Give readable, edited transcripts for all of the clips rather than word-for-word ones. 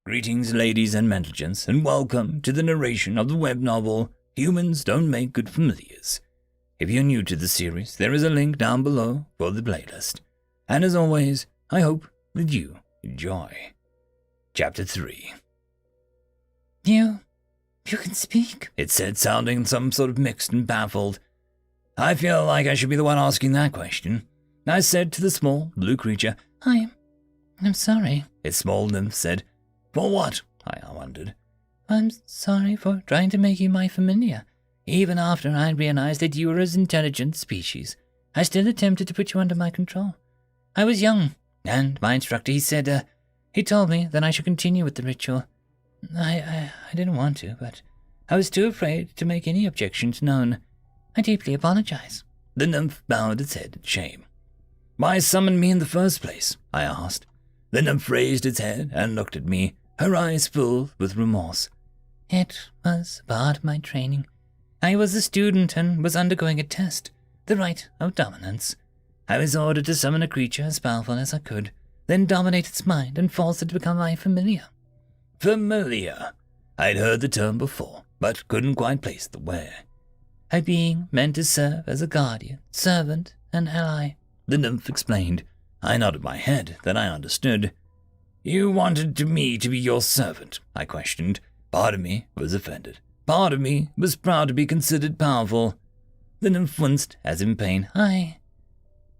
Greetings, ladies and gentlemen, and welcome to the narration of the web novel Humans Don't Make Good Familiars. If you're new to the series, there is a link down below for the playlist. And as always, I hope that you enjoy. Chapter 3. You can speak, it said, sounding some sort of mixed and baffled. I feel like I should be the one asking that question, I said to the small blue creature. I'm sorry, its small nymph said. For what? I wondered. I'm sorry for trying to make you my familiar. Even after I realized that you were an intelligent species, I still attempted to put you under my control. I was young, and my instructor, he told me that I should continue with the ritual. I didn't want to, but I was too afraid to make any objections known. I deeply apologize. The nymph bowed its head in shame. Why summon me in the first place? I asked. The nymph raised its head and looked at me, her eyes full with remorse. It was part of my training. I was a student and was undergoing a test, the rite of dominance. I was ordered to summon a creature as powerful as I could, then dominate its mind and force it to become my familiar. Familiar? I'd heard the term before, but couldn't quite place the where. A being meant to serve as a guardian, servant, and ally, the nymph explained. I nodded my head, that I understood. You wanted me to be your servant, I questioned. Part of me was offended. Part of me was proud to be considered powerful. The nymph winced as in pain.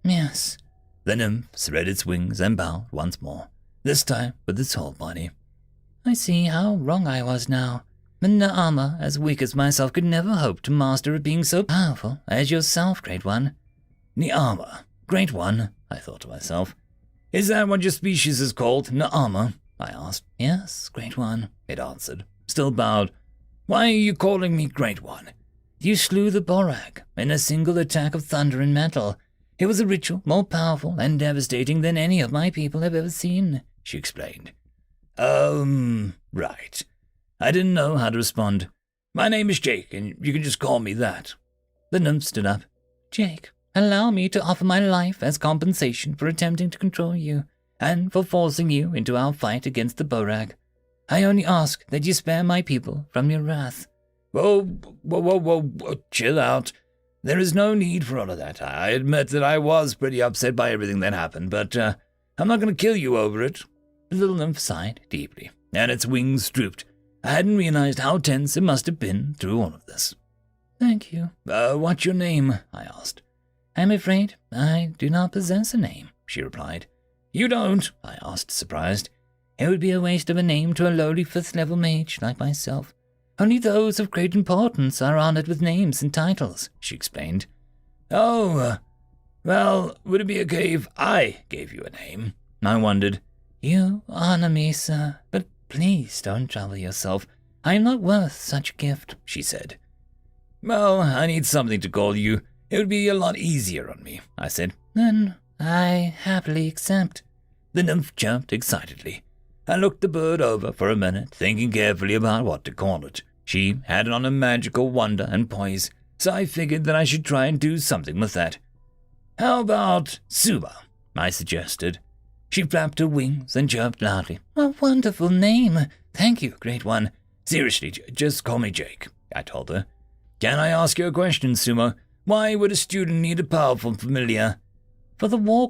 Yes. The nymph spread its wings and bowed once more, this time with its whole body. I see how wrong I was now. Naama, as weak as myself, could never hope to master a being so powerful as yourself, Great One. Naama, Great One, I thought to myself. Is that what your species is called, Naama? I asked. Yes, Great One, it answered, still bowed. Why are you calling me Great One? You slew the Borag in a single attack of thunder and metal. It was a ritual more powerful and devastating than any of my people have ever seen, she explained. Right. I didn't know how to respond. My name is Jake, and you can just call me that. The nymph stood up. Jake, allow me to offer my life as compensation for attempting to control you, and for forcing you into our fight against the Borag. I only ask that you spare my people from your wrath. Whoa, chill out. There is no need for all of that. I admit that I was pretty upset by everything that happened, but I'm not going to kill you over it. The little nymph sighed deeply, and its wings drooped. I hadn't realized how tense it must have been through all of this. Thank you. What's your name? I asked. I'm afraid I do not possess a name, she replied. You don't? I asked, surprised. It would be a waste of a name to a lowly 5th-level mage like myself. Only those of great importance are honored with names and titles, she explained. Well, would it be okay if I gave you a name? I wondered. You honor me, sir, but please don't trouble yourself. I am not worth such a gift, she said. Well, I need something to call you. It would be a lot easier on me, I said. Then I happily accept. The nymph chirped excitedly. I looked the bird over for a minute, thinking carefully about what to call it. She had it on a magical wonder and poise, so I figured that I should try and do something with that. How about Suba? I suggested. She flapped her wings and chirped loudly. A wonderful name. Thank you, Great One. Seriously, just call me Jake, I told her. Can I ask you a question, Sumo? Why would a student need a powerful familiar? For the war,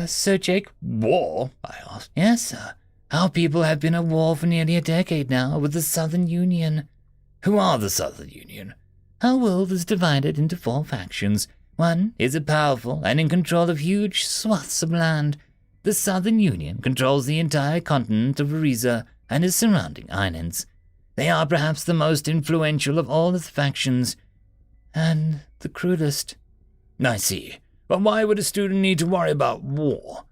Sir Jake. War? I asked. Yes, sir. Our people have been at war for nearly a decade now with the Southern Union. Who are the Southern Union? Our world is divided into 4 factions. One is powerful and in control of huge swaths of land. The Southern Union controls the entire continent of Ariza and its surrounding islands. They are perhaps the most influential of all its factions, and the crudest. I see. But why would a student need to worry about war?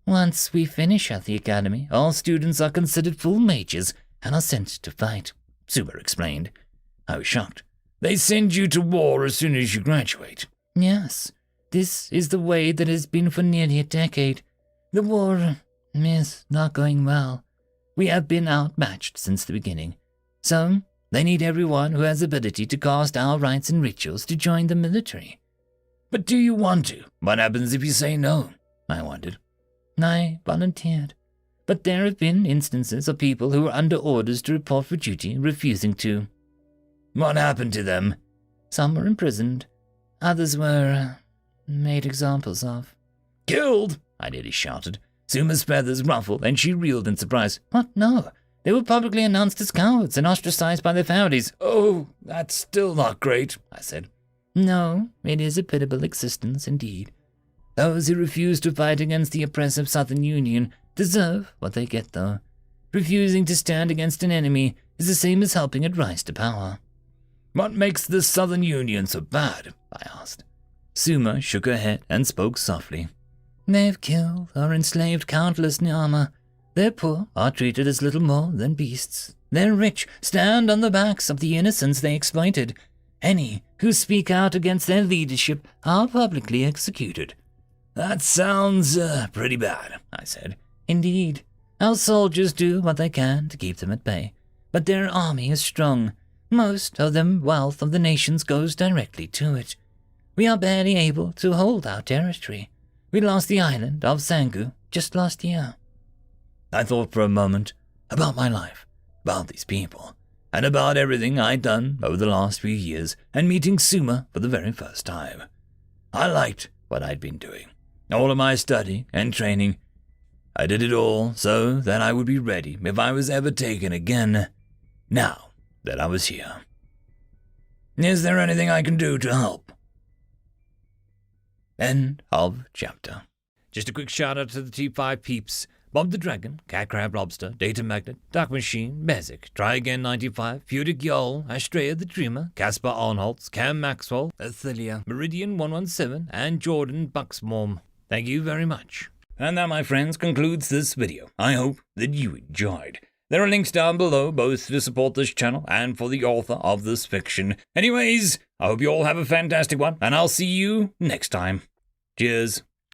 Once we finish at the academy, all students are considered full mages and are sent to fight, Suba explained. I was shocked. They send you to war as soon as you graduate. Yes, this is the way that it has been for nearly a decade. The war is not going well. We have been outmatched since the beginning. So, they need everyone who has ability to cast our rites and rituals to join the military. But do you want to? What happens if you say no? I wondered. I volunteered. But there have been instances of people who were under orders to report for duty, refusing to. What happened to them? Some were imprisoned. Others were made examples of. Killed? I nearly shouted. Suma's feathers ruffled, and she reeled in surprise. What? No. They were publicly announced as cowards and ostracized by their families. Oh, that's still not great, I said. No, it is a pitiable existence indeed. Those who refuse to fight against the oppressive Southern Union deserve what they get, though. Refusing to stand against an enemy is the same as helping it rise to power. What makes the Southern Union so bad? I asked. Suma shook her head and spoke softly. They've killed or enslaved countless Nyama. Their poor are treated as little more than beasts. Their rich stand on the backs of the innocents they exploited. Any who speak out against their leadership are publicly executed. That sounds pretty bad, I said. Indeed. Our soldiers do what they can to keep them at bay. But their army is strong. Most of the wealth of the nations goes directly to it. We are barely able to hold our territory. We lost the island of Sangu just last year. I thought for a moment about my life, about these people, and about everything I'd done over the last few years and meeting Suma for the very first time. I liked what I'd been doing, all of my study and training. I did it all so that I would be ready if I was ever taken again, now that I was here. Is there anything I can do to help? End of chapter. Just a quick shout out to the T5 peeps. Bob the Dragon, Cat Crab Lobster, Data Magnet, Dark Machine, Bezic, Try Again 95, Fudic Yol, Astrea the Dreamer, Caspar Arnholtz, Cam Maxwell, Athelia, Meridian 117, and Jordan Bucksmorm. Thank you very much. And that, my friends, concludes this video. I hope that you enjoyed. There are links down below, both to support this channel and for the author of this fiction. Anyways, I hope you all have a fantastic one, and I'll see you next time. Cheers.